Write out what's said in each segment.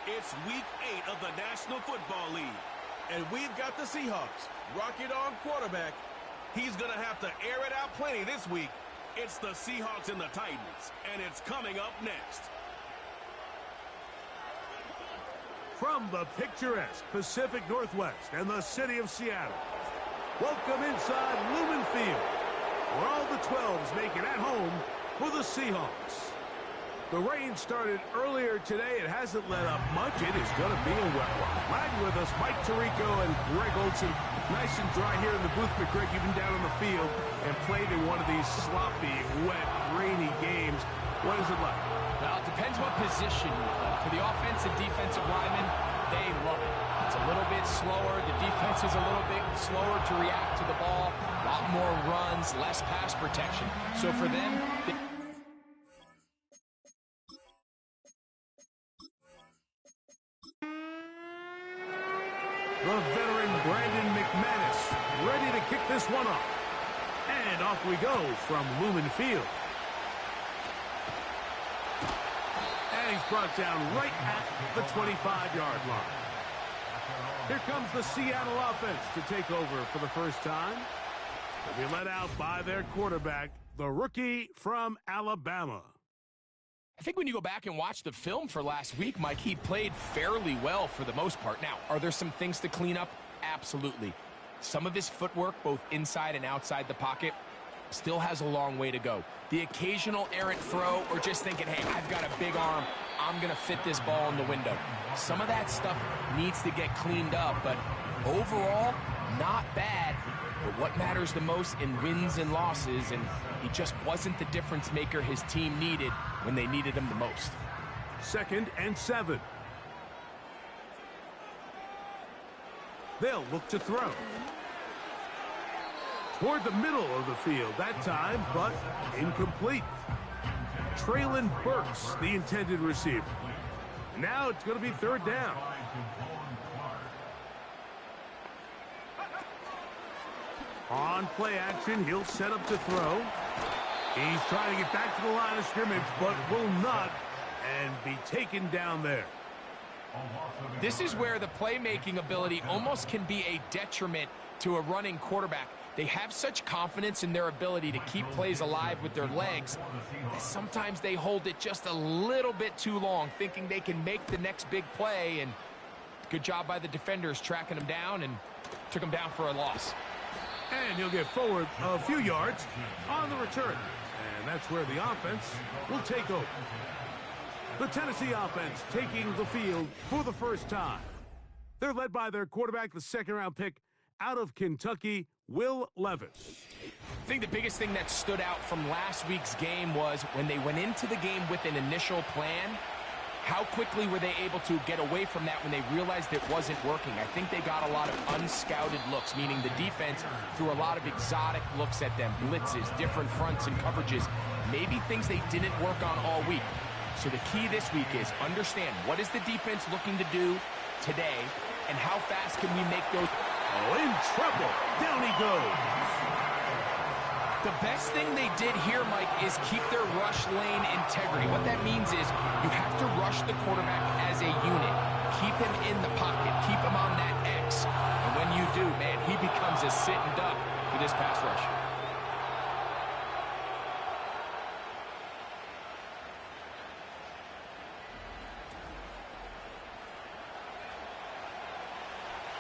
It's Week 8 of the National Football League. And we've got the Seahawks. Rocket on quarterback. He's going to have to air it out plenty this week. It's the Seahawks and the Titans, and it's coming up next. From the picturesque Pacific Northwest and the city of Seattle, welcome inside Lumen Field, where all the 12s make it at home for the Seahawks. The rain started earlier today. It hasn't let up much. It is going to be a wet one. Glad you're with us, Mike Tirico and Greg Olson. Nice and dry here in the booth, but Greg, you've been down on the field and played in one of these sloppy, wet, rainy games. What is it like? Well, it depends what position you play. For the offensive and defensive linemen, they love it. It's a little bit slower. The defense is a little bit slower to react to the ball. A lot more runs, less pass protection. So for them, the veteran Brandon McManus ready to kick this one off. And off we go from Lumen Field. And he's brought down right at the 25-yard line. Here comes the Seattle offense to take over for the first time. They'll be led out by their quarterback, the rookie from Alabama. I think when you go back and watch the film for last week, Mike, he played fairly well for the most part. Now, are there some things to clean up? Absolutely. Some of his footwork, both inside and outside the pocket, still has a long way to go. The occasional errant throw or just thinking, hey, I've got a big arm, I'm going to fit this ball in the window. Some of that stuff needs to get cleaned up, but overall, not bad. But what matters the most in wins and losses, and he just wasn't the difference maker his team needed when they needed him the most. 2nd and 7. They'll look to throw. Toward the middle of the field that time, but incomplete. Traylon Burks, the intended receiver. Now it's going to be 3rd down. On play action, he'll set up to throw. He's trying to get back to the line of scrimmage, but will not, and be taken down there. This is where the playmaking ability almost can be a detriment to a running quarterback. They have such confidence in their ability to keep plays alive with their legs that sometimes they hold it just a little bit too long, thinking they can make the next big play, and good job by the defenders tracking him down and took him down for a loss. And he'll get forward a few yards on the return. And that's where the offense will take over. The Tennessee offense taking the field for the first time. They're led by their quarterback, the 2nd-round pick out of Kentucky, Will Levis. I think the biggest thing that stood out from last week's game was when they went into the game with an initial plan, how quickly were they able to get away from that when they realized it wasn't working? I think they got a lot of unscouted looks, meaning the defense threw a lot of exotic looks at them, blitzes, different fronts and coverages, maybe things they didn't work on all week. So the key this week is understand what is the defense looking to do today and how fast can we make those. Oh, in trouble. Down he goes. The best thing they did here, Mike, is keep their rush lane integrity. What that means is you have to rush the quarterback as a unit. Keep him in the pocket. Keep him on that X. And when you do, man, he becomes a sitting duck for this pass rush.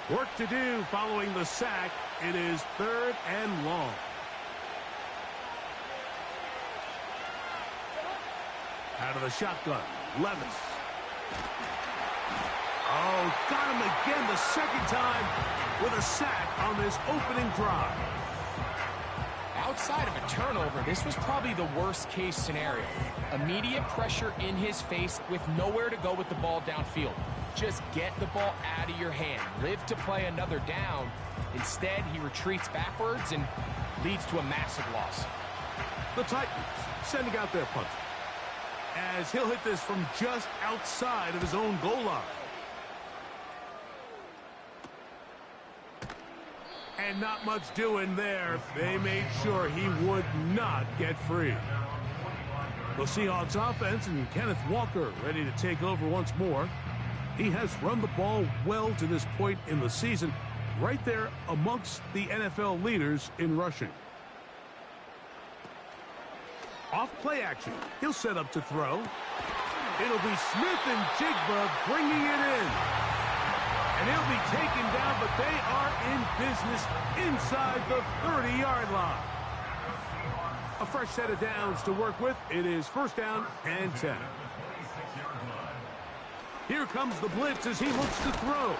Work to do following the sack. It is 3rd and long. Out of the shotgun, Levis. Oh, got him again the 2nd time with a sack on this opening drive. Outside of a turnover, this was probably the worst-case scenario. Immediate pressure in his face with nowhere to go with the ball downfield. Just get the ball out of your hand. Live to play another down. Instead, he retreats backwards and leads to a massive loss. The Titans sending out their punter, as he'll hit this from just outside of his own goal line. And not much doing there. They made sure he would not get free. The Seahawks offense and Kenneth Walker ready to take over once more. He has run the ball well to this point in the season, right there amongst the NFL leaders in rushing. Off play action. He'll set up to throw. It'll be Smith and Jigba bringing it in. And he'll be taken down, but they are in business inside the 30-yard line. A fresh set of downs to work with. It is first down and 10. Here comes the blitz as he looks to throw.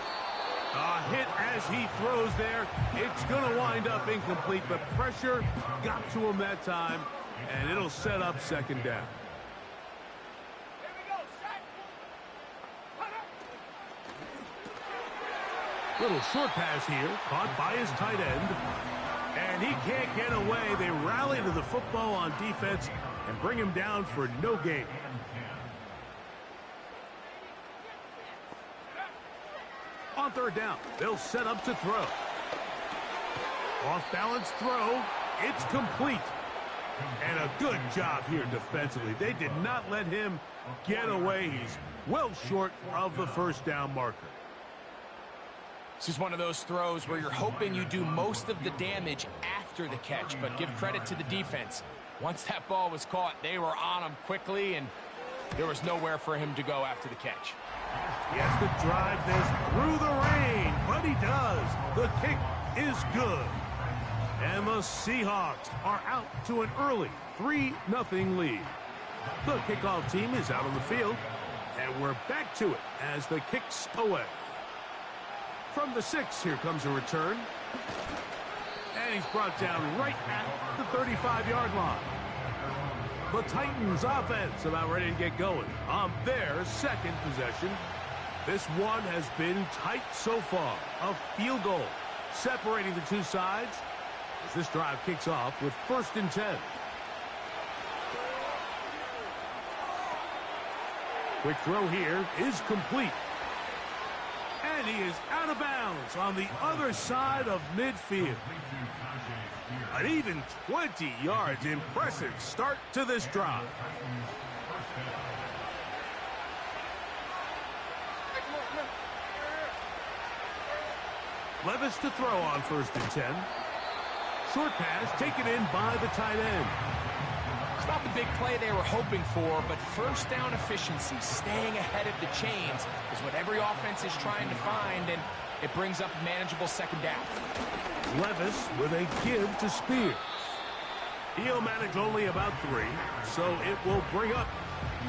A hit as he throws there. It's going to wind up incomplete. The pressure got to him that time, and it'll set up second down. Little short pass here, caught by his tight end. And he can't get away. They rally to the football on defense and bring him down for no gain. On third down, they'll set up to throw. Off-balance throw. It's complete. And a good job here defensively. They did not let him get away. He's well short of the first down marker. This is one of those throws where you're hoping you do most of the damage after the catch, but give credit to the defense. Once that ball was caught, they were on him quickly, and there was nowhere for him to go after the catch. He has to drive this through the rain, but he does. The kick is good. And the Seahawks are out to an early 3-0 lead. The kickoff team is out on the field, and we're back to it as the kick's away. From the 6, here comes a return. And he's brought down right at the 35-yard line. The Titans offense about ready to get going on their second possession. This one has been tight so far. A field goal separating the two sides as this drive kicks off with first and 10. Quick throw here is complete. And he is out of bounds on the other side of midfield. An even 20 yards. Impressive start to this drive. Levis to throw on first and 10. Short pass taken in by the tight end. It's not the big play they were hoping for, but first down efficiency, staying ahead of the chains, is what every offense is trying to find, and it brings up a manageable second down. Levis with a give to Spears. He'll manage only about 3, so it will bring up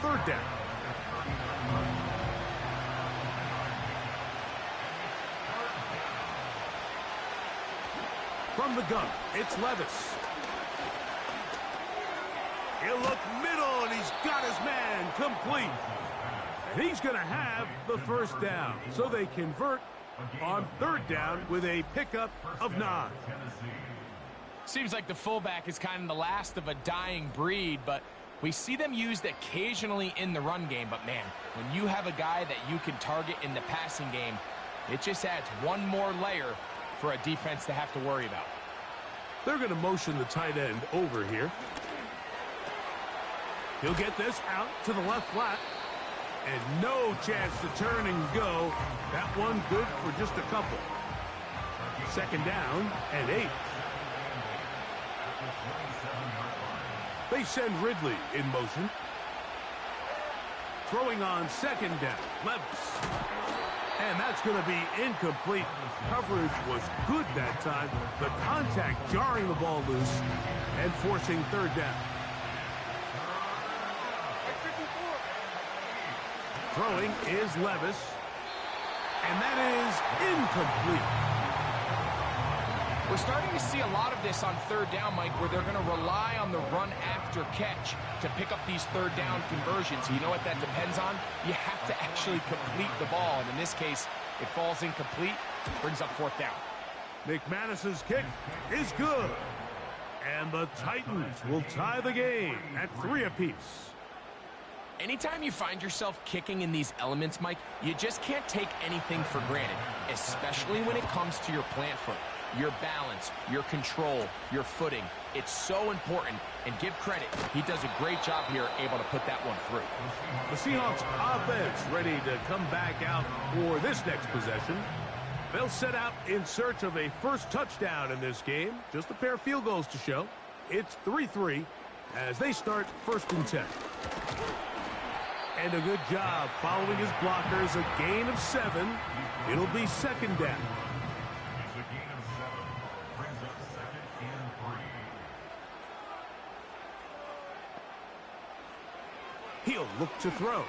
third down. From the gun, it's Levis. He'll look middle, and he's got his man complete. And he's going to have the first down. So they convert on third down with a pickup of 9. Seems like the fullback is kind of the last of a dying breed, but we see them used occasionally in the run game. But, man, when you have a guy that you can target in the passing game, it just adds one more layer for a defense to have to worry about. They're going to motion the tight end over here. He'll get this out to the left flat. And no chance to turn and go. That one good for just a couple. Second down and 8. They send Ridley in motion. Throwing on second down. Levis. And that's going to be incomplete. Coverage was good that time. The contact jarring the ball loose and forcing third down. Throwing is Levis. And that is incomplete. We're starting to see a lot of this on third down, Mike, where they're going to rely on the run after catch to pick up these third down conversions. You know what that depends on? You have to actually complete the ball. And in this case, it falls incomplete, brings up fourth down. McManus's kick is good. And the Titans will tie the game at 3 apiece. Anytime you find yourself kicking in these elements, Mike, you just can't take anything for granted, especially when it comes to your plant foot. your balance, your control, your footing. It's so important, and give credit. He does a great job here, able to put that one through. The Seahawks offense ready to come back out for this next possession. They'll set out in search of a first touchdown in this game. Just a pair of field goals to show. It's 3-3 as they start 1st and 10. And a good job following his blockers. A gain of 7. It'll be 2nd down. He'll look to throw.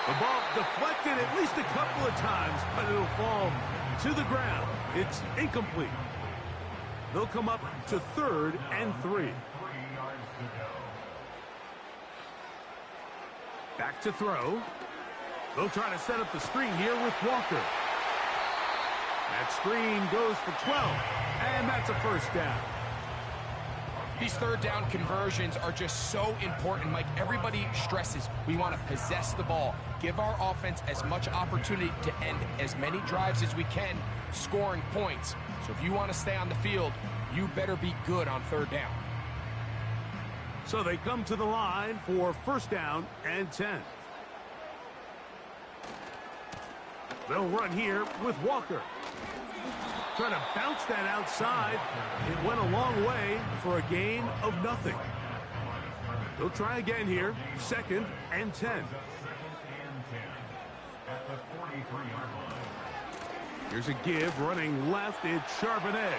The ball deflected at least a couple of times, but it'll fall to the ground. It's incomplete. They'll come up to 3rd and 3. Back to throw. They'll try to set up the screen here with Walker. That screen goes for 12, and that's a 1st down. These 3rd down conversions are just so important, Mike. Everybody stresses we want to possess the ball, give our offense as much opportunity to end as many drives as we can, scoring points. So if you want to stay on the field, you better be good on 3rd down. So they come to the line for 1st down and 10. They'll run here with Walker. Trying to bounce that outside. It went a long way for a gain of nothing. They'll try again here. 2nd and 10. Here's a give running left. It's Charbonnet.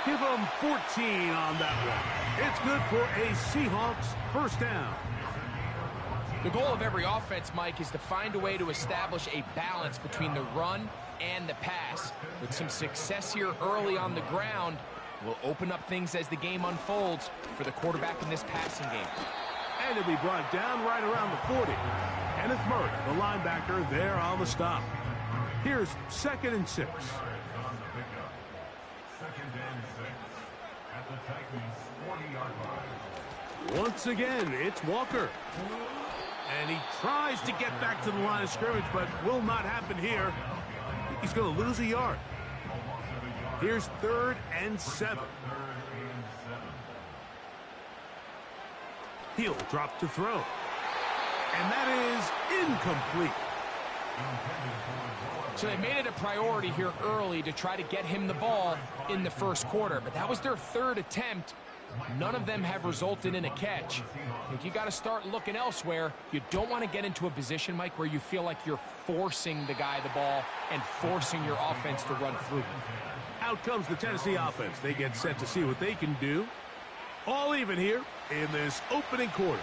Give them 14 on that one. It's good for a Seahawks 1st down. The goal of every offense, Mike, is to find a way to establish a balance between the run and the pass. With some success here early on the ground, will open up things as the game unfolds for the quarterback in this passing game. And it'll be brought down right around the 40. Kenneth Murray, the linebacker, there on the stop. Here's 2nd and 6. Once again, it's Walker. And he tries to get back to the line of scrimmage, but will not happen here. He's going to lose a yard. Here's 3rd and 7. He'll drop to throw. And that is incomplete. So they made it a priority here early to try to get him the ball in the 1st quarter, but that was their 3rd attempt. None of them have resulted in a catch. I think you got to start looking elsewhere. You don't want to get into a position, Mike, where you feel like you're forcing the guy the ball and forcing your offense to run through him. Out comes the Tennessee offense. They get set to see what they can do. All even here in this opening quarter.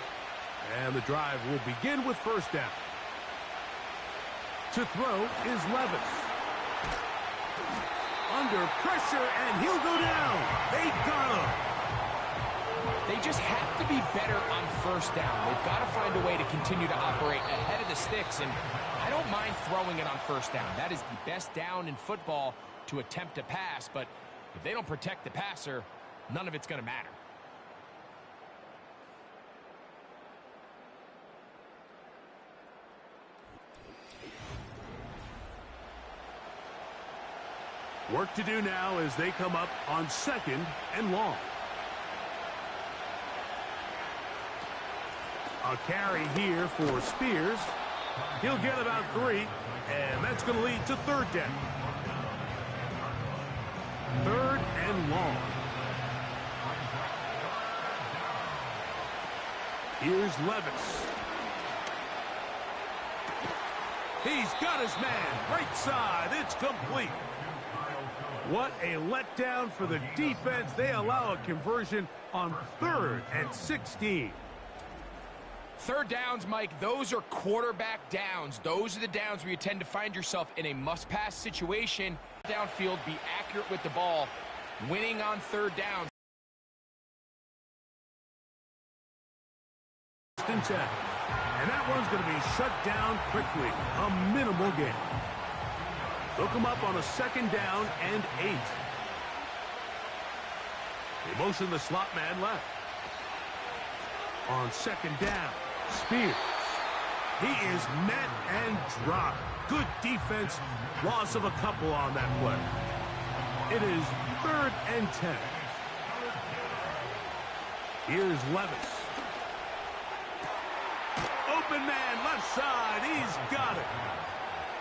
And the drive will begin with 1st down. To throw is Levis. Under pressure, and he'll go down. They got him. They just have to be better on 1st down. They've got to find a way to continue to operate ahead of the sticks, and I don't mind throwing it on 1st down. That is the best down in football to attempt a pass, but if they don't protect the passer, none of it's going to matter. Work to do now as they come up on 2nd and long. A carry here for Spears. He'll get about 3, and that's going to lead to 3rd down. 3rd and long. Here's Levis. He's got his man. Right side. It's complete. What a letdown for the defense. They allow a conversion on 3rd and 16. 3rd downs, Mike, those are quarterback downs. Those are the downs where you tend to find yourself in a must-pass situation. Downfield, be accurate with the ball. Winning on 3rd down. And that one's going to be shut down quickly. A minimal gain. They'll come up on a 2nd down and 8. They motion the slot man left. On 2nd down, Spears. He is met and dropped. Good defense. Loss of a couple on that play. It is 3rd and 10. Here's Levis. Open man, left side. He's got it.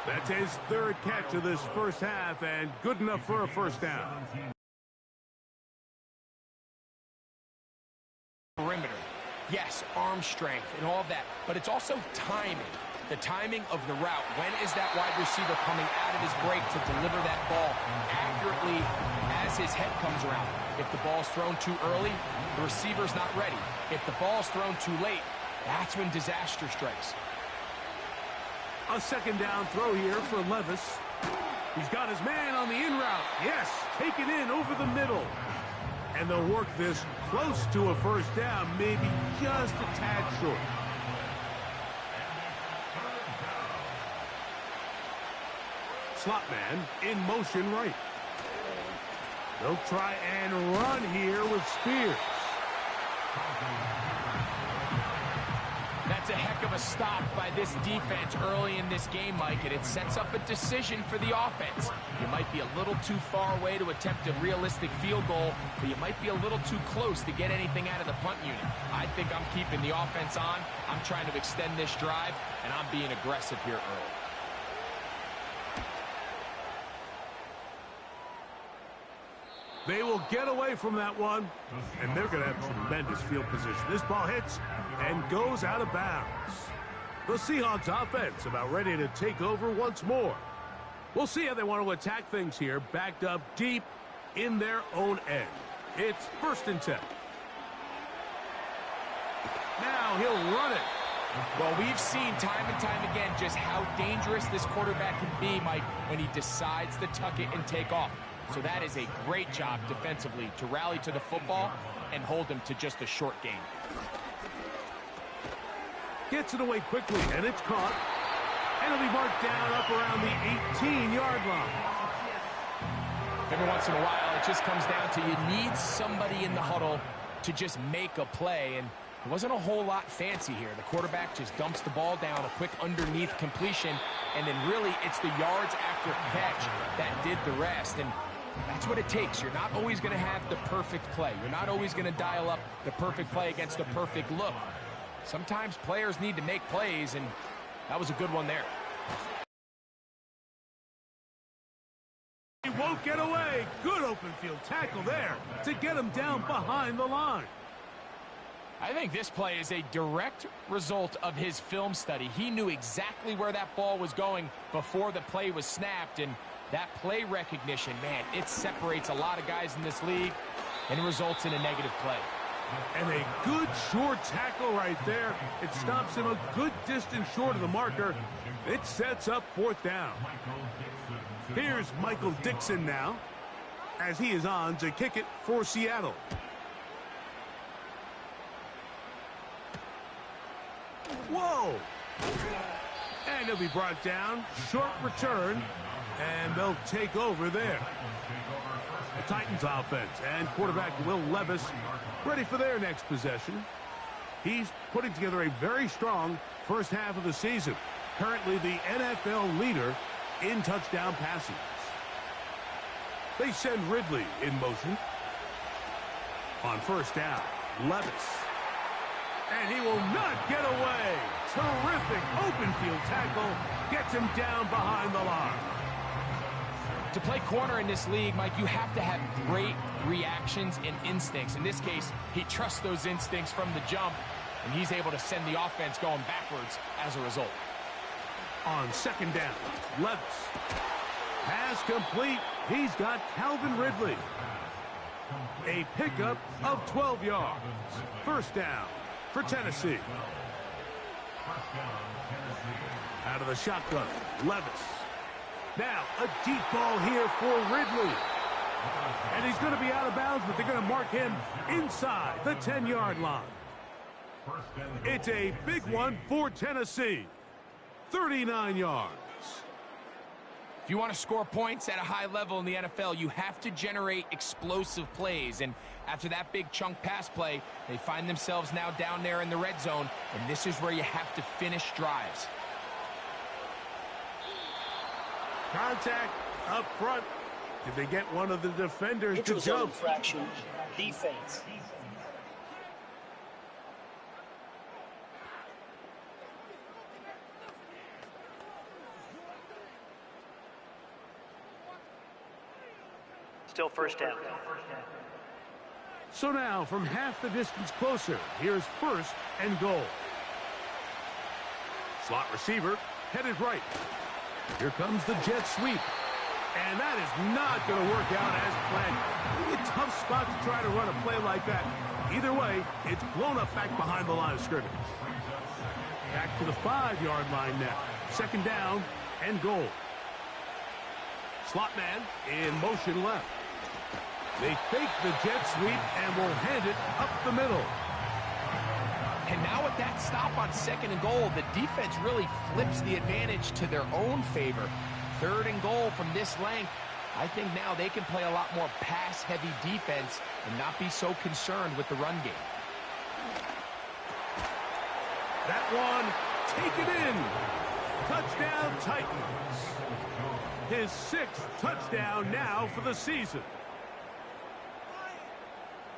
That's his 3rd catch of this first half, and good enough for a first down. Perimeter. Yes, arm strength and all that, but it's also timing. The timing of the route. When is that wide receiver coming out of his break to deliver that ball accurately as his head comes around? If the ball's thrown too early, the receiver's not ready. If the ball's thrown too late, that's when disaster strikes. A 2nd down throw here for Levis. He's got his man on the in route. Yes, taken in over the middle. And they'll work this close to a first down, maybe just a tad short. Slot man in motion right. They'll try and run here with Spears. That's a heck of a stop by this defense early in this game, Mike, and it sets up a decision for the offense. You might be a little too far away to attempt a realistic field goal, but you might be a little too close to get anything out of the punt unit. I think I'm keeping the offense on. I'm trying to extend this drive, and I'm being aggressive here early. They will get away from that one, and they're going to have tremendous field position. This ball hits and goes out of bounds. The Seahawks offense about ready to take over once more. We'll see how they want to attack things here, backed up deep in their own end. It's 1st and 10. Now he'll run it. Well, we've seen time and time again just how dangerous this quarterback can be, Mike, when he decides to tuck it and take off. So that is a great job defensively to rally to the football and hold him to just a short gain. Gets it away quickly, and it's caught. And it'll be marked down up around the 18-yard line. Every once in a while, it just comes down to you need somebody in the huddle to just make a play, and it wasn't a whole lot fancy here. The quarterback just dumps the ball down, a quick underneath completion, and then really it's the yards after catch that did the rest. And that's what it takes. You're not always going to have the perfect play. You're not always going to dial up the perfect play against the perfect look. Sometimes players need to make plays, and that was a good one there. He won't get away. Good open field tackle there to get him down behind the line. I think this play is a direct result of his film study. He knew exactly where that ball was going before the play was snapped, and that play recognition, man, it separates a lot of guys in this league and results in a negative play. And a good short tackle right there. It stops him a good distance short of the marker. It sets up 4th down. Here's Michael Dixon now as he is on to kick it for Seattle. Whoa! And he'll be brought down. Short return. And they'll take over there. The Titans offense and quarterback Will Levis ready for their next possession. He's putting together a very strong first half of the season. Currently the NFL leader in touchdown passes. They send Ridley in motion. On 1st down, Levis. And he will not get away. Terrific open field tackle. Gets him down behind the line. To play corner in this league, Mike, you have to have great reactions and instincts. In this case, he trusts those instincts from the jump, and he's able to send the offense going backwards as a result. On 2nd down, Levis. Pass complete. He's got Calvin Ridley. A pickup of 12 yards. 1st down for Tennessee. Out of the shotgun, Levis. Now, a deep ball here for Ridley. And he's going to be out of bounds, but they're going to mark him inside the 10-yard line. It's a big one for Tennessee. 39 yards. If you want to score points at a high level in the NFL, you have to generate explosive plays. And after that big chunk pass play, they find themselves now down there in the red zone, and this is where you have to finish drives. Contact up front. Did they get one of the defenders to Neutral zone jump? infraction, defense. Still first down. So now, from half the distance closer, here's first and goal. Slot receiver, headed right. Here comes the jet sweep. And that is not going to work out as planned. Really a tough spot to try to run a play like that. Either way, it's blown up back behind the line of scrimmage. Back to the 5-yard line now. Second down and goal. Slot man in motion left. They fake the jet sweep and will hand it up the middle. And now with that stop on second and goal, the defense really flips the advantage to their own favor. Third and goal from this length. I think now they can play a lot more pass-heavy defense and not be so concerned with the run game. That one, take it in. Touchdown Titans. His 6th touchdown now for the season.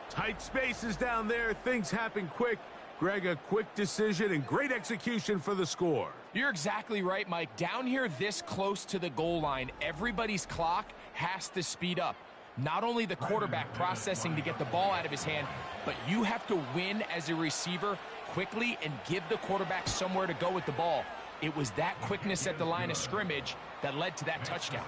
Tight spaces down there. Things happen quick. Greg, a quick decision and great execution for the score. You're exactly right, Mike. Down here this close to the goal line, everybody's clock has to speed up. Not only the quarterback processing to get the ball out of his hand, but you have to win as a receiver quickly and give the quarterback somewhere to go with the ball. It was that quickness at the line of scrimmage that led to that touchdown.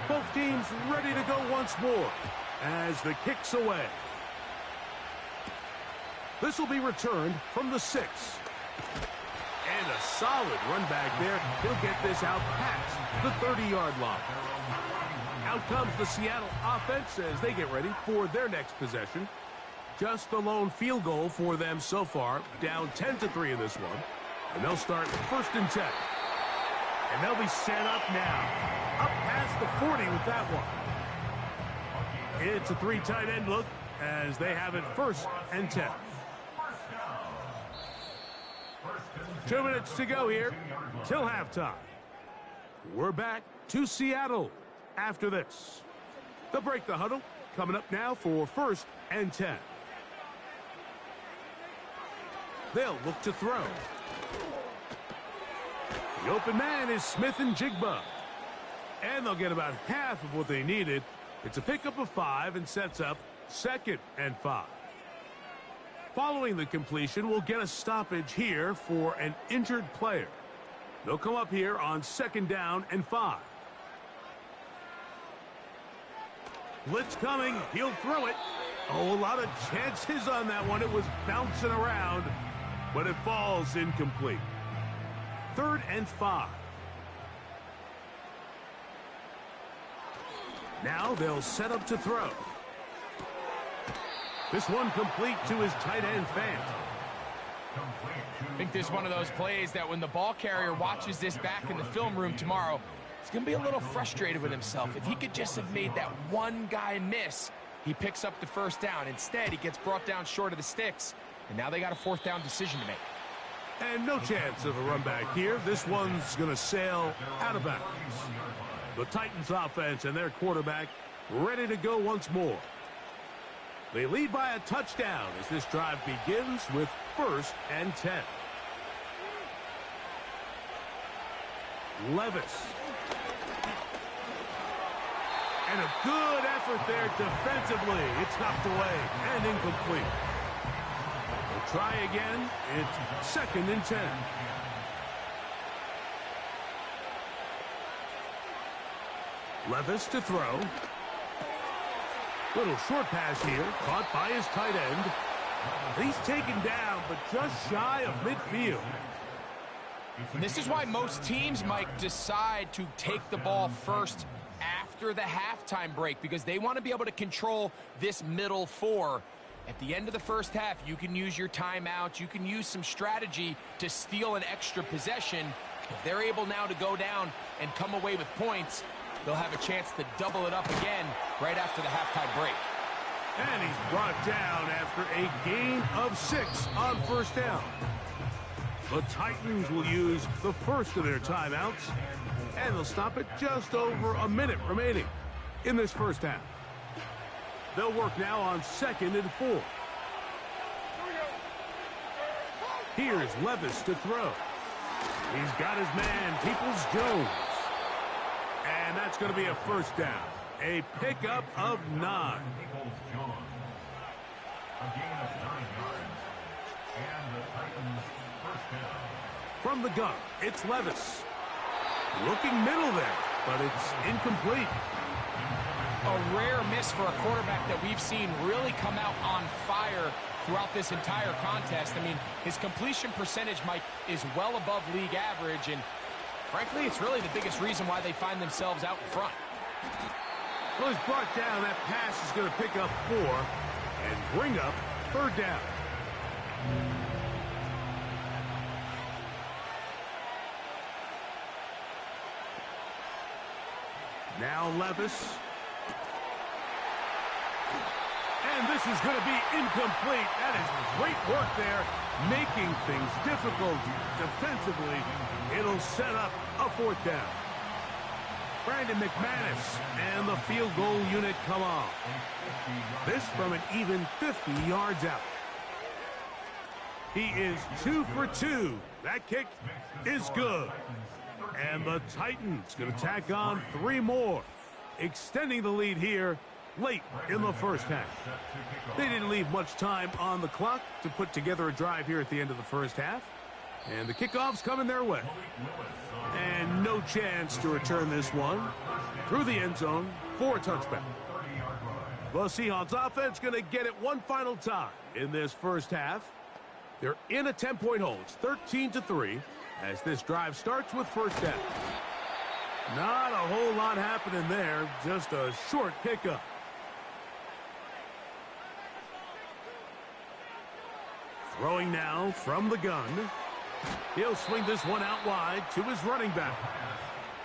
Both teams ready to go once more as the kick's away. This will be returned from the 6. And a solid run back there. He'll get this out past the 30-yard line. Out comes the Seattle offense as they get ready for their next possession. Just the lone field goal for them so far, down 10-3 in this one. And they'll start first and 10. And they'll be set up now. Up past the 40 with that one. It's a 3 tight end look as they have it first and 10. 2 minutes to go here till halftime. We're back to Seattle after this. They'll break the huddle. Coming up now for first and 10. They'll look to throw. The open man is Smith and Jigba. And they'll get about half of what they needed. It's a pickup of 5 and sets up second and 5. Following the completion, we'll get a stoppage here for an injured player. They'll come up here on second down and 5. Blitz coming. He'll throw it. Oh, a lot of chances on that one. It was bouncing around, but it falls incomplete. Third and 5. Now they'll set up to throw. This one complete to his tight end, Fant. I think this is one of those plays that when the ball carrier watches this back in the film room tomorrow, he's going to be a little frustrated with himself. If he could just have made that one guy miss, he picks up the first down. Instead, he gets brought down short of the sticks, and now they got a 4th down decision to make. And no chance of a run back here. This one's going to sail out of bounds. The Titans offense and their quarterback ready to go once more. They lead by a touchdown as this drive begins with first and 10. Levis. And a good effort there defensively. It's knocked away and incomplete. They'll try again. It's second and 10. Levis to throw. Little short pass here, caught by his tight end. He's taken down, but just shy of midfield. And this is why most teams, Mike, decide to take the ball first after the halftime break, because they want to be able to control this middle 4. At the end of the first half, you can use your timeout. You can use some strategy to steal an extra possession. If they're able now to go down and come away with points, they'll have a chance to double it up again right after the halftime break. And he's brought down after a gain of 6 on first down. The Titans will use the first of their timeouts, and they'll stop it just over a minute remaining in this first half. They'll work now on 2nd and 4. Here's Levis to throw. He's got his man, Peoples-Jones. And that's going to be a first down. A pickup of 9. A gain of 9 yards. And the Titans first down. From the gun, it's Levis. Looking middle there, but it's incomplete. A rare miss for a quarterback that we've seen really come out on fire throughout this entire contest. I mean, his completion percentage, Mike, is well above league average, and frankly, it's really the biggest reason why they find themselves out in front. Well, he's brought down. That pass is going to pick up 4 and bring up 3rd down. Now Levis. And this is going to be incomplete. That is great work there, making things difficult defensively. It'll set up a 4th down. Brandon McManus and the field goal unit come on. This from an even 50 yards out. He is 2 for 2. That kick is good. And the Titans going to tack on 3 more, extending the lead here late in the first half. They didn't leave much time on the clock to put together a drive here at the end of the first half. And the kickoff's coming their way. And no chance to return this one through the end zone for a touchback. The Seahawks offense going to get it one final time in this first half. They're in a 10-point hole. It's 13-3 as this drive starts with first down. Not a whole lot happening there, just a short pickup. Throwing now from the gun. He'll swing this one out wide to his running back.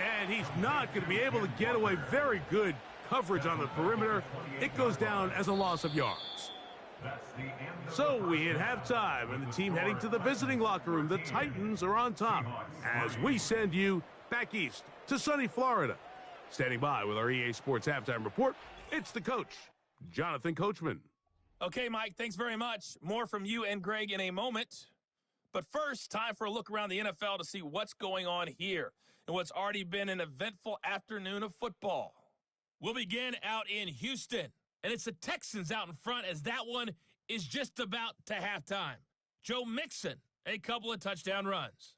And he's not going to be able to get away. Very good coverage on the perimeter. It goes down as a loss of yards. So we hit halftime, and the team heading to the visiting locker room. The Titans are on top as we send you back east to sunny Florida. Standing by with our EA Sports Halftime Report, it's the coach, Jonathan Coachman. Okay, Mike, thanks very much. More from you and Greg in a moment. But first, time for a look around the NFL to see what's going on here and what's already been an eventful afternoon of football. We'll begin out in Houston, and it's the Texans out in front as that one is just about to halftime. Joe Mixon, a couple of touchdown runs.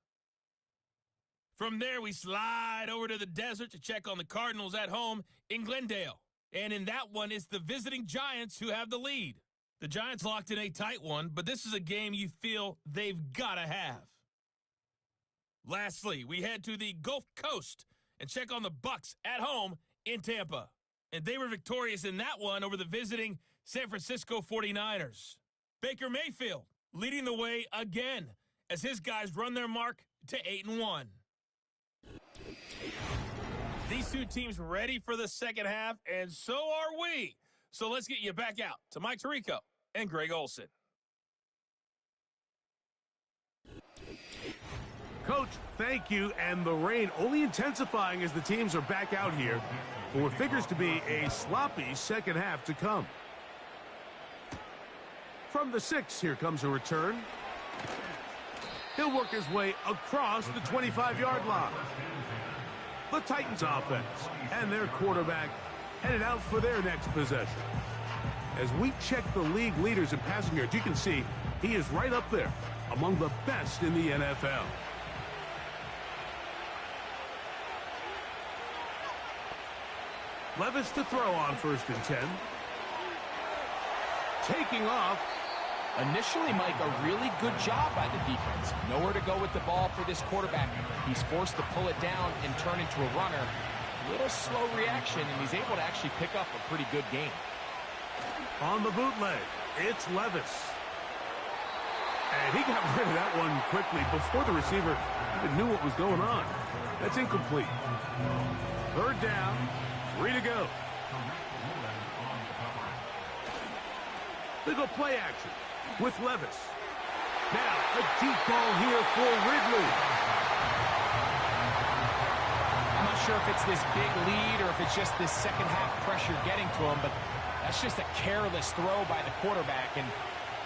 From there, we slide over to the desert to check on the Cardinals at home in Glendale. And in that one, it's the visiting Giants who have the lead. The Giants locked in a tight one, but this is a game you feel they've got to have. Lastly, we head to the Gulf Coast and check on the Bucs at home in Tampa. And they were victorious in that one over the visiting San Francisco 49ers. Baker Mayfield leading the way again as his guys run their mark to 8-1. These two teams ready for the second half, and so are we. So let's get you back out to Mike Tirico and Greg Olson. Coach, thank you. And the rain only intensifying as the teams are back out here for what figures to be a sloppy second half to come. From the 6, here comes a return. He'll work his way across the 25-yard line. The Titans offense and their quarterback headed out for their next possession. As we check the league leaders in passing yards, you can see he is right up there among the best in the NFL. Levis to throw on 1st and 10. Taking off. Initially, Mike, a really good job by the defense. Nowhere to go with the ball for this quarterback. He's forced to pull it down and turn into a runner. A little slow reaction, and he's able to actually pick up a pretty good game. On the bootleg, it's Levis. And he got rid of that one quickly before the receiver even knew what was going on. That's incomplete. 3rd down, 3 to go. They go play action with Levis. Now, a deep ball here for Ridley. I'm not sure if it's this big lead or if it's just this second half pressure getting to him, but that's just a careless throw by the quarterback. And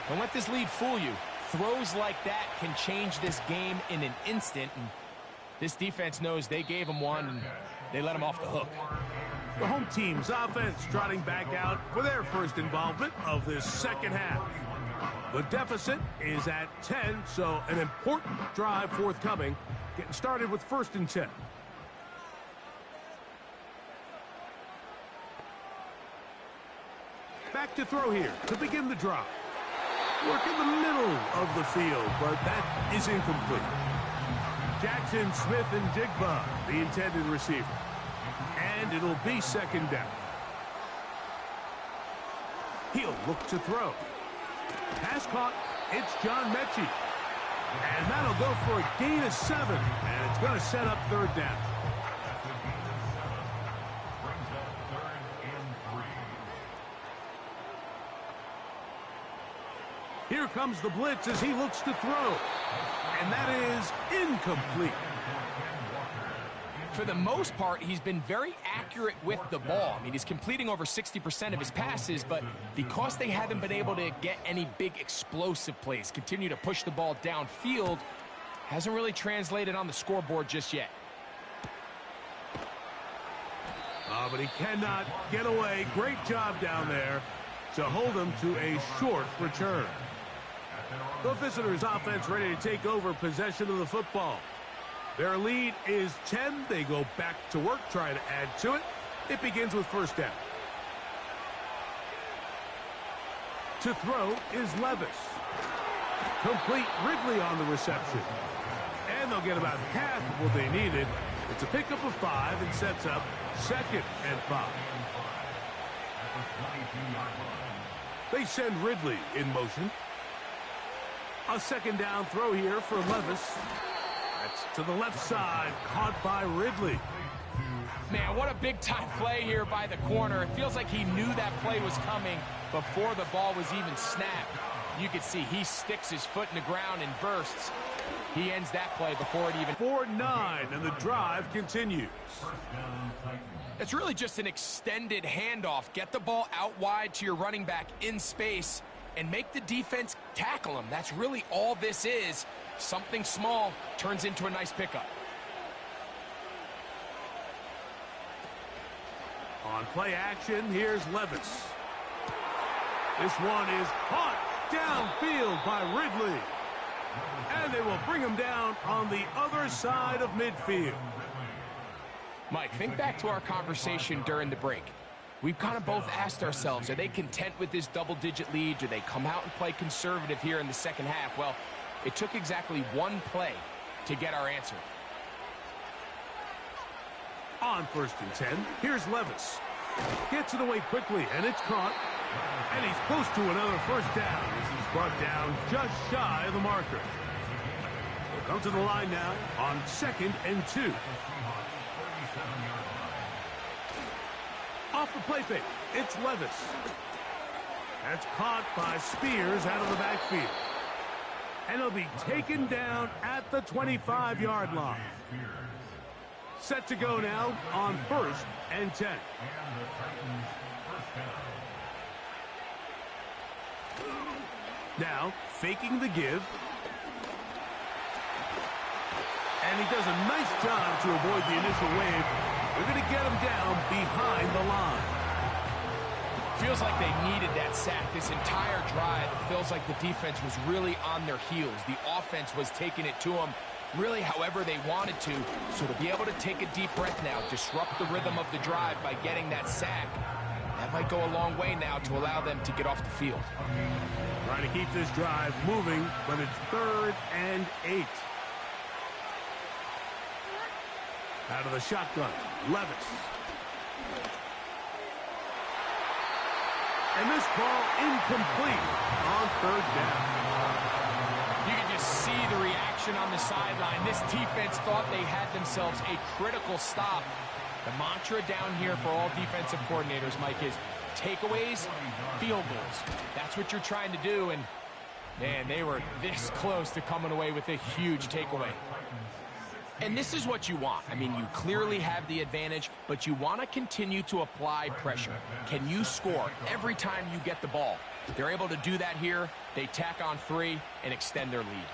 don't let this lead fool you. Throws like that can change this game in an instant. And this defense knows they gave him one, and they let him off the hook. The home team's offense trotting back out for their first involvement of this second half. The deficit is at 10, so an important drive forthcoming. Getting started with 1st and 10. Back to throw here to begin the drive. Work in the middle of the field, but that is incomplete. Jackson, Smith, and Jigba, the intended receiver. And it'll be 2nd down. He'll look to throw. Pass caught. It's John Mechie. And that'll go for a gain of 7. And it's going to set up 3rd down. Here comes the blitz as he looks to throw. And that is incomplete. For the most part, he's been very accurate with the ball. I mean, he's completing over 60% of his passes, but because they haven't been able to get any big explosive plays, continue to push the ball downfield, hasn't really translated on the scoreboard just yet. But he cannot get away. Great job down there to hold him to a short return. The visitors' offense ready to take over possession of the football. Their lead is 10. They go back to work, try to add to it. It begins with 1st down. To throw is Levis. Complete. Ridley on the reception. And they'll get about half of what they needed. It's a pickup of 5 and sets up 2nd and 5. They send Ridley in motion. A 2nd down throw here for Levis. That's to the left side, caught by Ridley. Man, what a big-time play here by the corner. It feels like he knew that play was coming before the ball was even snapped. You can see he sticks his foot in the ground and bursts. He ends that play before it even... 4-9, and the drive continues. It's really just an extended handoff. Get the ball out wide to your running back in space and make the defense tackle him. That's really all this is. Something small turns into a nice pickup. On play action, here's Levis. This one is caught downfield by Ridley. And they will bring him down on the other side of midfield. Mike, think back to our conversation during the break. We've kind of both asked ourselves, are they content with this double-digit lead? Do they come out and play conservative here in the second half? Well, it took exactly one play to get our answer. On 1st and 10, here's Levis. Gets it away quickly, and it's caught. And he's close to another 1st down as he's brought down just shy of the marker. We'll come to the line now on 2nd and 2. Off the play fake, it's Levis. That's caught by Spears out of the backfield. And he'll be taken down at the 25-yard line. Set to go now on 1st and 10. Now, faking the give. And he does a nice job to avoid the initial wave. They're going to get him down behind the line. Feels like they needed that sack this entire drive. It feels like the defense was really on their heels. The offense was taking it to them really however they wanted to. So to be able to take a deep breath now, disrupt the rhythm of the drive by getting that sack, that might go a long way now to allow them to get off the field. Trying to keep this drive moving, but it's 3rd and 8. Out of the shotgun, Levis. And this ball incomplete on 3rd down. You can just see the reaction on the sideline. This defense thought they had themselves a critical stop. The mantra down here for all defensive coordinators, Mike, is takeaways, field goals. That's what you're trying to do, and man, they were this close to coming away with a huge takeaway. And this is what you want. I mean, you clearly have the advantage, but you want to continue to apply pressure. Can you score every time you get the ball? They're able to do that here. They tack on 3 and extend their lead.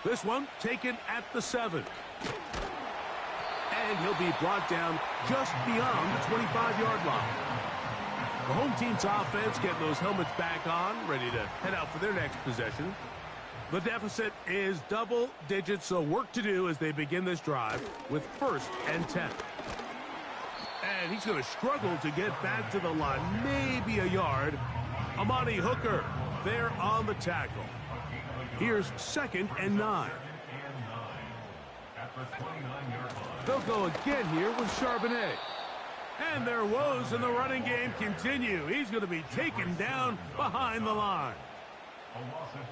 This one taken at the 7. And he'll be brought down just beyond the 25-yard line. The home team's offense getting those helmets back on, ready to head out for their next possession. The deficit is double digits, so work to do as they begin this drive with 1st and 10. And he's going to struggle to get back to the line, maybe a yard. Amani Hooker there on the tackle. Here's 2nd and 9. They'll go again here with Charbonnet. And their woes in the running game continue. He's going to be taken down behind the line.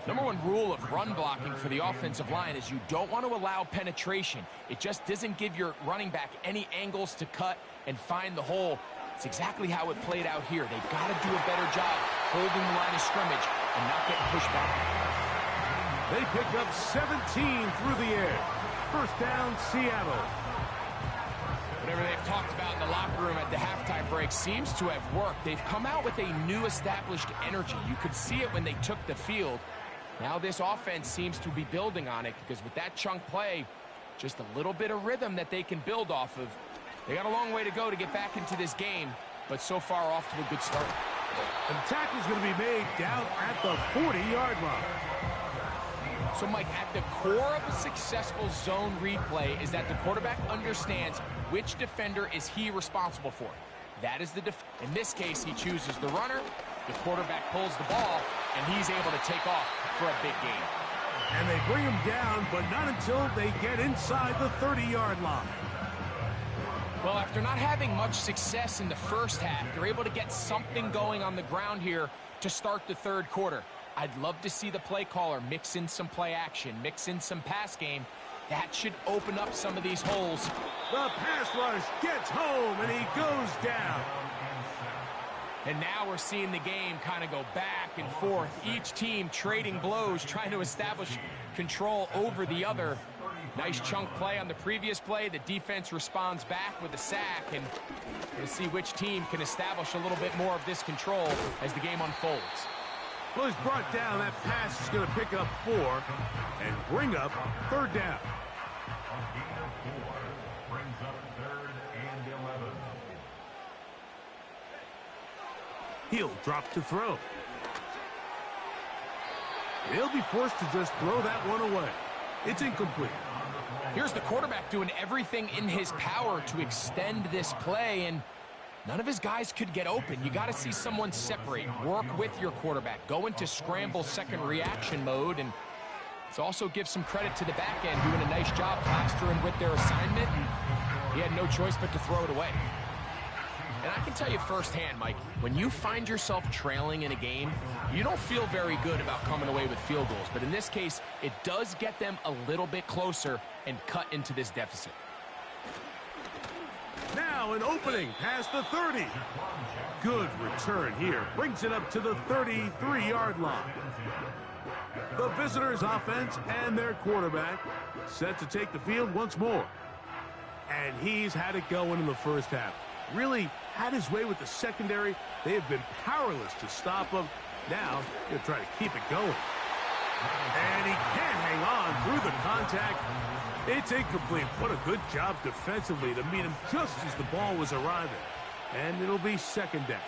Number 1 rule of run blocking for the offensive line is you don't want to allow penetration. It just doesn't give your running back any angles to cut and find the hole. It's exactly how it played out here. They've got to do a better job holding the line of scrimmage and not getting pushed back. They pick up 17 through the air. 1st down, Seattle. Whatever they've talked about in the locker room at the halftime break seems to have worked. They've come out with a new established energy. You could see it when they took the field. Now this offense seems to be building on it because with that chunk play, just a little bit of rhythm that they can build off of. They got a long way to go to get back into this game, but so far off to a good start. And the tackle's going to be made down at the 40-yard line. So, Mike, at the core of a successful zone replay is that the quarterback understands which defender is he responsible for. That is in this case, he chooses the runner, the quarterback pulls the ball, and he's able to take off for a big gain. And they bring him down, but not until they get inside the 30-yard line. Well, after not having much success in the first half, they're able to get something going on the ground here to start the 3rd quarter. I'd love to see the play caller mix in some play action, mix in some pass game. That should open up some of these holes. The pass rush gets home, and he goes down. And now we're seeing the game kind of go back and forth. Each team trading blows, trying to establish control over the other. Nice chunk play on the previous play. The defense responds back with a sack, and we'll see which team can establish a little bit more of this control as the game unfolds. Well, he's brought down. That pass is going to pick up 4 and bring up 3rd down. A gain of 4 brings up 3rd and 11. He'll drop to throw. He'll be forced to just throw that one away. It's incomplete. Here's the quarterback doing everything in his power to extend this play, and none of his guys could get open. You got to see someone separate, work with your quarterback, go into scramble second reaction mode, and it also gives some credit to the back end doing a nice job plastering with their assignment, and he had no choice but to throw it away. And I can tell you firsthand, Mike, when you find yourself trailing in a game, you don't feel very good about coming away with field goals. But in this case, it does get them a little bit closer and cut into this deficit. Now an opening past the 30. Good return here. Brings it up to the 33-yard line. The visitors' offense and their quarterback set to take the field once more. And he's had it going in the first half. Really had his way with the secondary. They have been powerless to stop him. Now he'll try to keep it going. And he can't hang on through the contact. It's incomplete. What a good job defensively to meet him just as the ball was arriving. And it'll be 2nd down.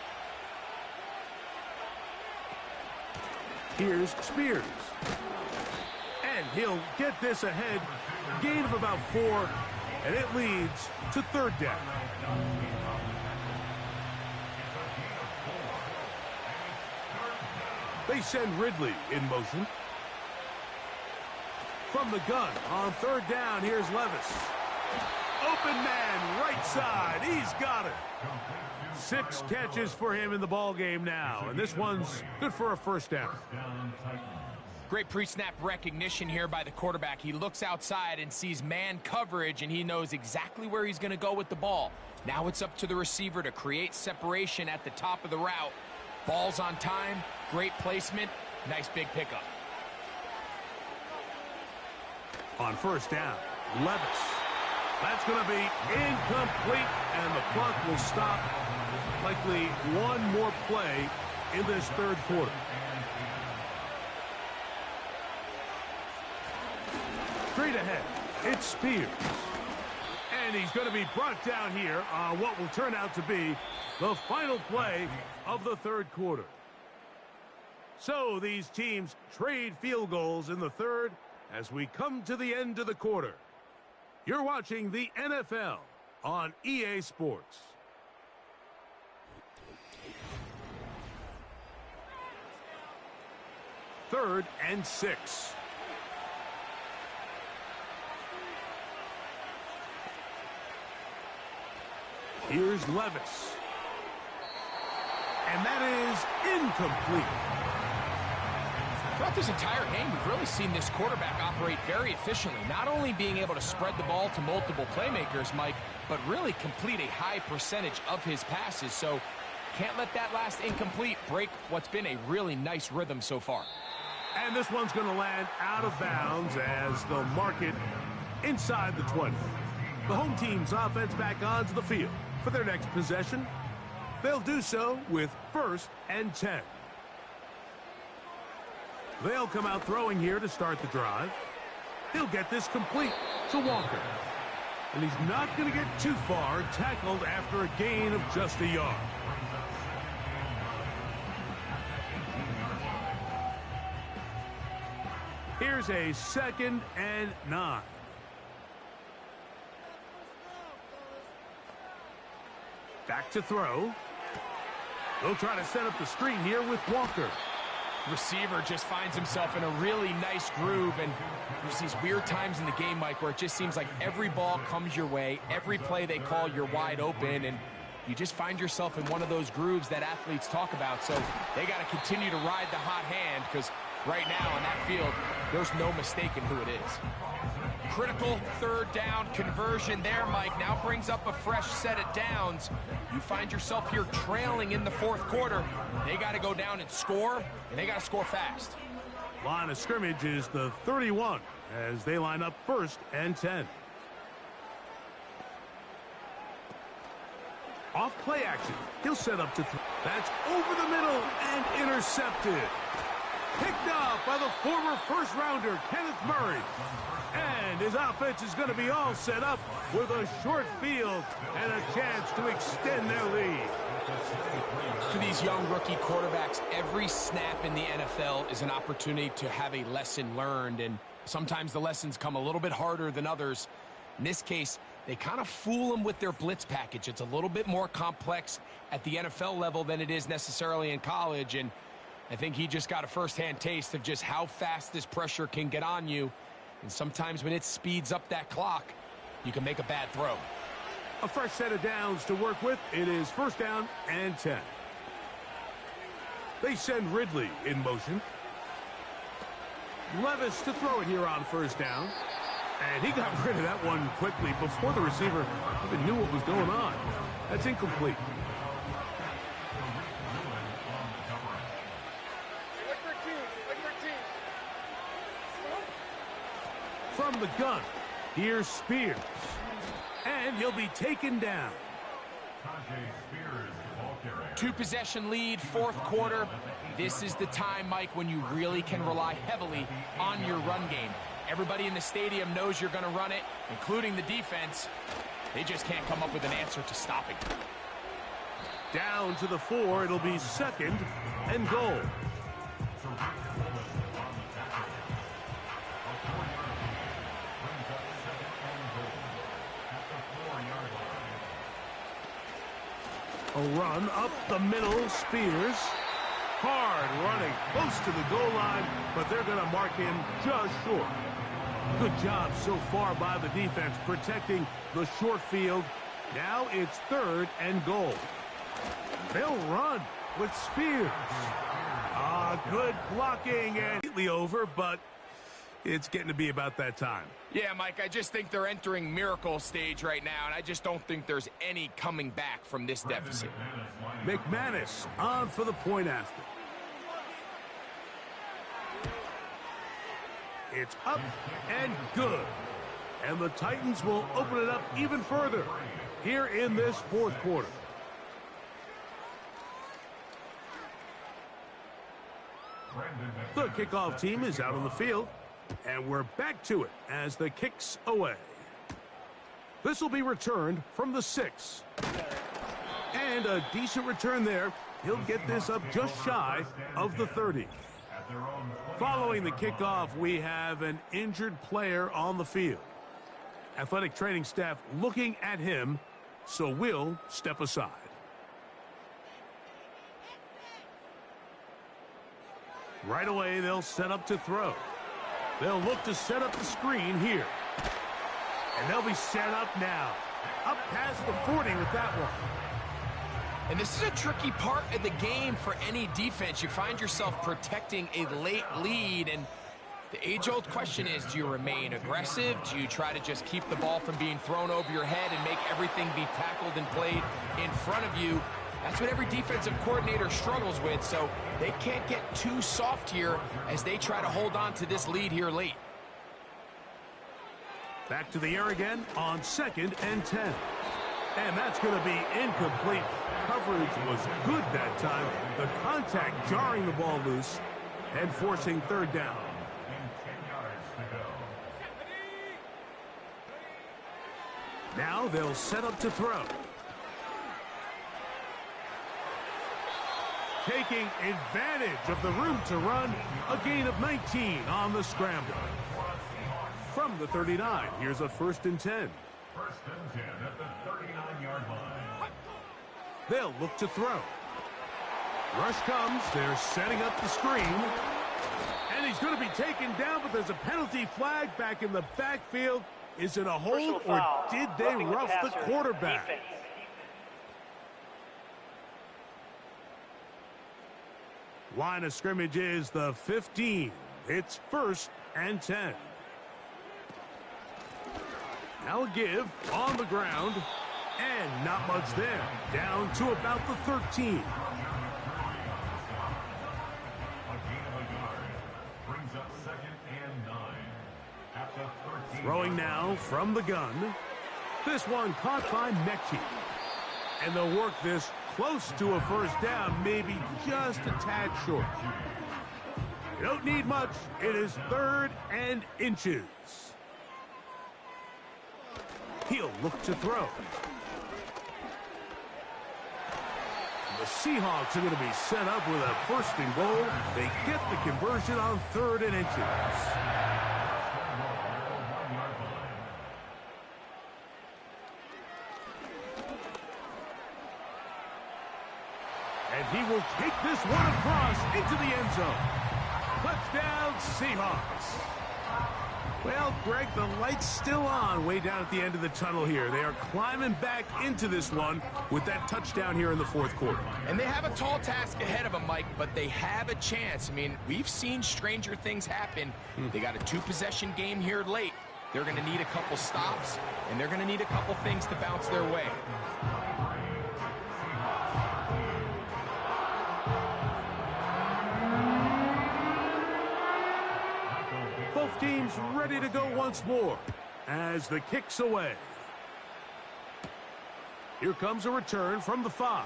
Here's Spears. And he'll get this ahead. Gain of about 4. And it leads to 3rd down. They send Ridley in motion. From the gun on 3rd down, here's Levis. Open man, right side. He's got it. 6 catches for him in the ball game now, and this one's good for a 1st down. Great pre-snap recognition here by the quarterback. He looks outside and sees man coverage, and he knows exactly where he's going to go with the ball. Now it's up to the receiver to create separation at the top of the route. Ball's on time, great placement, nice big pickup. On first down, Levis. That's going to be incomplete, and the clock will stop. Likely one more play in this third quarter. Straight ahead, it's Spears. And he's going to be brought down here on what will turn out to be the final play of the third quarter. So these teams trade field goals in the third as we come to the end of the quarter. You're watching the NFL on EA Sports. Third and 6. Here's Levis. And that is incomplete. Throughout this entire game, we've really seen this quarterback operate very efficiently, not only being able to spread the ball to multiple playmakers, Mike, but really complete a high percentage of his passes. So can't let that last incomplete break what's been a really nice rhythm so far. And this one's going to land out of bounds as they'll mark it inside the 20. The home team's offense back onto the field for their next possession. They'll do so with first and 10. They'll come out throwing here to start the drive. He'll get this complete to Walker. And he's not going to get too far, tackled after a gain of just a yard. Here's a 2nd and 9. Back to throw. They'll try to set up the screen here with Walker. Receiver just finds himself in a really nice groove, and there's these weird times in the game, Mike, where it just seems like every ball comes your way, every play they call, you're wide open, and you just find yourself in one of those grooves that athletes talk about. So they got to continue to ride the hot hand, because right now on that field, there's no mistaking who it is. Critical third down conversion there, Mike. Now brings up a fresh set of downs. You find yourself here trailing in the fourth quarter. They got to go down and score, and they got to score fast. Line of scrimmage is the 31 as they line up first and 10. Off play action. He'll set up to throw. That's over the middle and intercepted. Picked up by the former first-rounder, Kenneth Murray. And his offense is going to be all set up with a short field and a chance to extend their lead. For these young rookie quarterbacks, every snap in the NFL is an opportunity to have a lesson learned, and sometimes the lessons come a little bit harder than others. In this case, they kind of fool them with their blitz package. It's a little bit more complex at the NFL level than it is necessarily in college, and I think he just got a first-hand taste of just how fast this pressure can get on you. And sometimes when it speeds up that clock, you can make a bad throw. A fresh set of downs to work with. It is first down and 10. They send Ridley in motion. Levis to throw it here on first down. And he got rid of that one quickly before the receiver even knew what was going on. That's incomplete. From the gun, here's Spears. And he'll be taken down. Two-possession lead, fourth quarter. This is the time, Mike, when you really can rely heavily on your run game. Everybody in the stadium knows you're going to run it, including the defense. They just can't come up with an answer to stopping. Down to the 4, it'll be 2nd and goal. A run up the middle, Spears. Hard running, close to the goal line, but they're going to mark him just short. Good job so far by the defense protecting the short field. Now it's 3rd and goal. They'll run with Spears. good blocking and completely over, but it's getting to be about that time. Yeah, Mike, I just think they're entering miracle stage right now, and I just don't think there's any coming back from this deficit. McManus on for the point after. It's up and good. And the Titans will open it up even further here in this fourth quarter. The kickoff team is out on the field, and we're back to it as the kick's away. This will be returned from the 6. And a decent return there. He'll get this up just shy of the 30. Following the kickoff, we have an injured player on the field. Athletic training staff looking at him, so we'll step aside. Right away, they'll set up to throw. They'll look to set up the screen here. And they'll be set up now. Up past the 40 with that one. And this is a tricky part of the game for any defense. You find yourself protecting a late lead, and the age-old question is, do you remain aggressive? Do you try to just keep the ball from being thrown over your head and make everything be tackled and played in front of you? That's what every defensive coordinator struggles with, so they can't get too soft here as they try to hold on to this lead here late. Back to the air again on 2nd and 10. And that's going to be incomplete. Coverage was good that time. The contact jarring the ball loose and forcing 3rd down. Now they'll set up to throw. Taking advantage of the room to run, a gain of 19 on the scramble. From the 39, here's a 1st and 10. 1st and 10 at the 39-yard line. They'll look to throw. Rush comes. They're setting up the screen. And he's going to be taken down, but there's a penalty flag back in the backfield. Is it a hold, or did they rough the quarterback? Defense. Line of scrimmage is the 15. It's 1st and 10. Now a give on the ground, and not much there. Down to about the 13. Throwing now from the gun. This one caught by Mechie. And they'll work this close to a 1st down, maybe just a tad short. You don't need much. It is 3rd and inches. He'll look to throw. And the Seahawks are going to be set up with a 1st and goal. They get the conversion on 3rd and inches. And he will take this one across into the end zone. Touchdown, Seahawks. Well, Greg, the light's still on way down at the end of the tunnel here. They are climbing back into this one with that touchdown here in the 4th quarter. And they have a tall task ahead of them, Mike, but they have a chance. I mean, we've seen stranger things happen. They got a 2-possession game here late. They're going to need a couple stops, and they're going to need a couple things to bounce their way. Both teams ready to go once more as the kick's away. Here comes a return from the 5.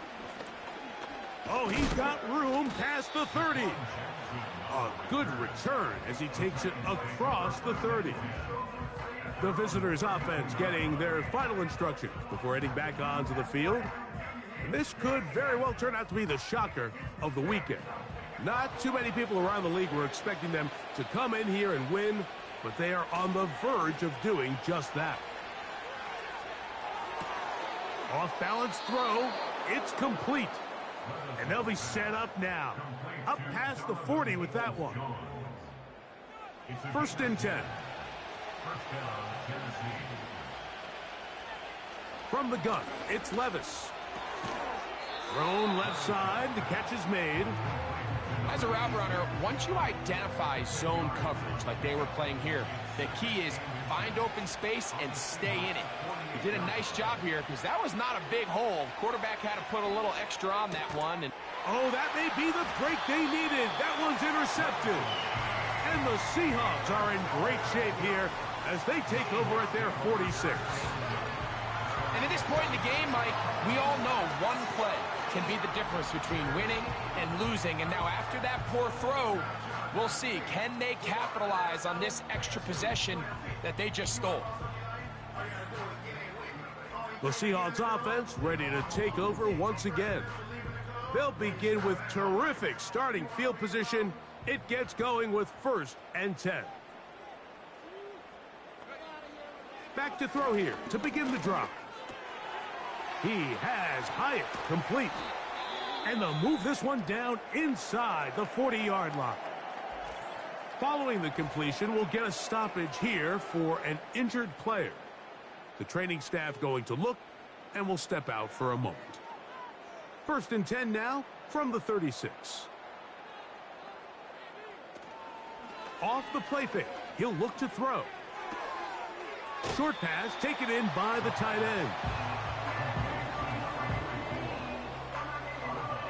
Oh, he's got room past the 30. A good return as he takes it across the 30. The visitors' offense getting their final instructions before heading back onto the field. And this could very well turn out to be the shocker of the weekend. Not too many people around the league were expecting them to come in here and win, but they are on the verge of doing just that. Off-balance throw. It's complete. And they'll be set up now. Up past the 40 with that one. 1st and 10. From the gun, it's Levis. Thrown left side. The catch is made. As a route runner, once you identify zone coverage like they were playing here, the key is find open space and stay in it. He did a nice job here because that was not a big hole. Quarterback had to put a little extra on that one. And oh, that may be the break they needed. That one's intercepted. And the Seahawks are in great shape here as they take over at their 46. And at this point in the game, Mike, we all know one play can be the difference between winning and losing. And now after that poor throw, we'll see, can they capitalize on this extra possession that they just stole? The Seahawks offense ready to take over once again. They'll begin with terrific starting field position. It gets going with 1st and 10. Back to throw here to begin the drive. He has Hyatt complete. And they'll move this one down inside the 40-yard line. Following the completion, we'll get a stoppage here for an injured player. The training staff going to look, and will step out for a moment. 1st and 10 now from the 36. Off the play fake, he'll look to throw. Short pass taken in by the tight end.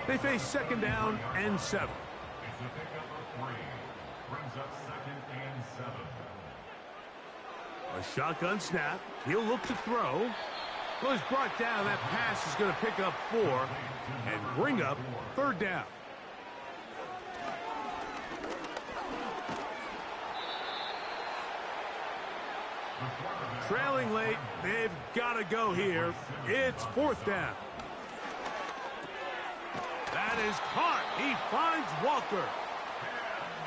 They face 2nd down and 7. It's a pickup of 3. Brings up 2nd and 7. A shotgun snap. He'll look to throw. Well, he's brought down. That pass is going to pick up 4 and bring up 3rd down. Trailing late. They've got to go here. It's 4th down. That is caught. He finds Walker.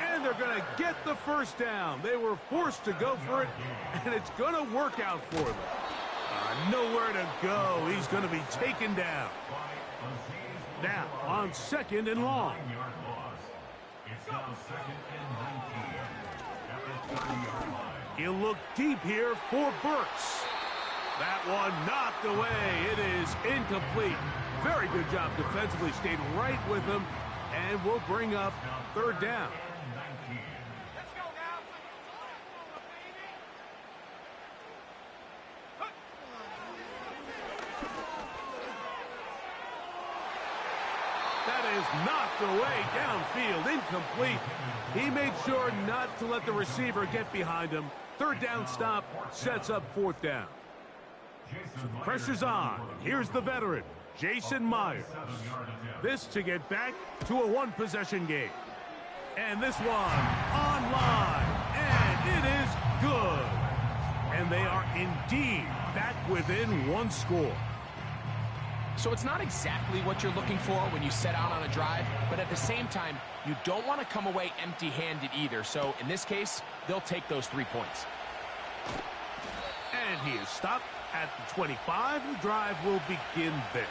And they're going to get the 1st down. They were forced to go for it, and it's going to work out for them. Nowhere to go. He's going to be taken down. Now on 2nd and long. It's now 2nd and 19. At the 30-yard line. He'll look deep here for Burks. That one knocked away. It is incomplete. Very good job defensively. Stayed right with him, and will bring up 3rd down. That is knocked away downfield, incomplete. He made sure not to let the receiver get behind him. 3rd down stop sets up 4th down. So the pressure's on. Here's the veteran, Jason Myers. This to get back to a 1-possession game. And this one online. And it is good. And they are indeed back within 1 score. So it's not exactly what you're looking for when you set out on a drive, but at the same time, you don't want to come away empty-handed either. So in this case, they'll take those 3 points. And he is stopped at the 25. The drive will begin there.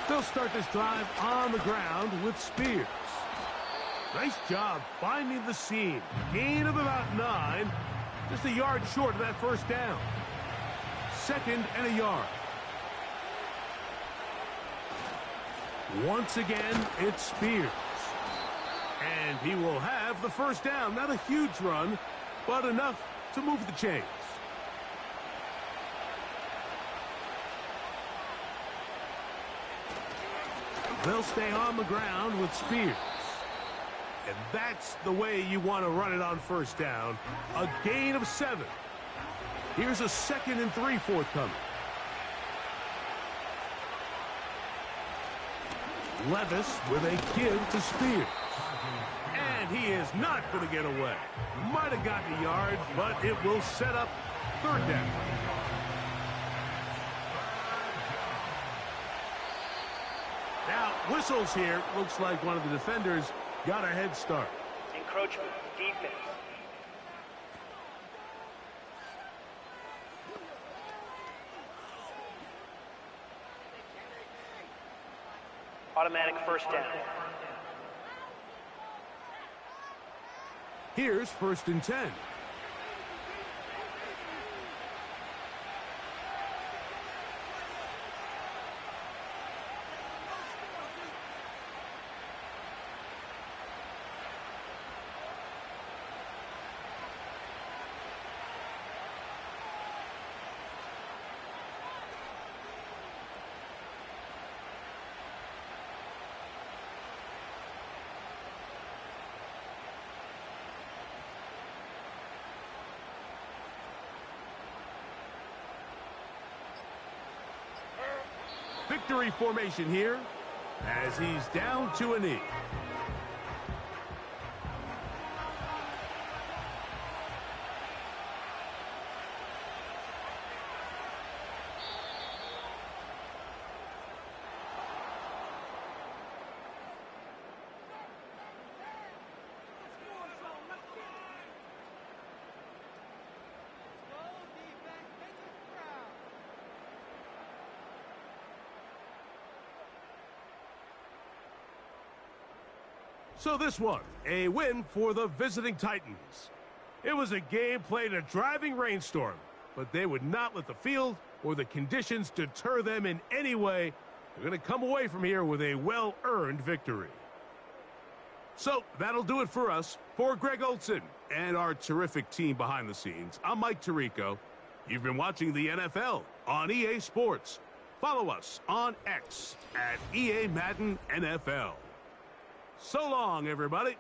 They'll start this drive on the ground with Spears. Nice job finding the seam. Gain of about 9. Just a yard short of that 1st down. 2nd and a yard. Once again, it's Spears. And he will have the 1st down. Not a huge run, but enough to move the chains. They'll stay on the ground with Spears. And that's the way you want to run it on 1st down. A gain of 7. Here's a 2nd and 3 forthcoming. Levis with a give to Spears. And he is not going to get away. Might have gotten a yard, but it will set up 3rd down. Now, whistles here. Looks like one of the defenders got a head start. Encroachment, defense. Automatic 1st down. Here's 1st and 10. victory formation here as he's down to a knee. So this one, a win for the visiting Titans. It was a game played in a driving rainstorm, but they would not let the field or the conditions deter them in any way. They're going to come away from here with a well-earned victory. So that'll do it for us. For Greg Olson and our terrific team behind the scenes, I'm Mike Tirico. You've been watching the NFL on EA Sports. Follow us on X at EA Madden NFL. So long, everybody.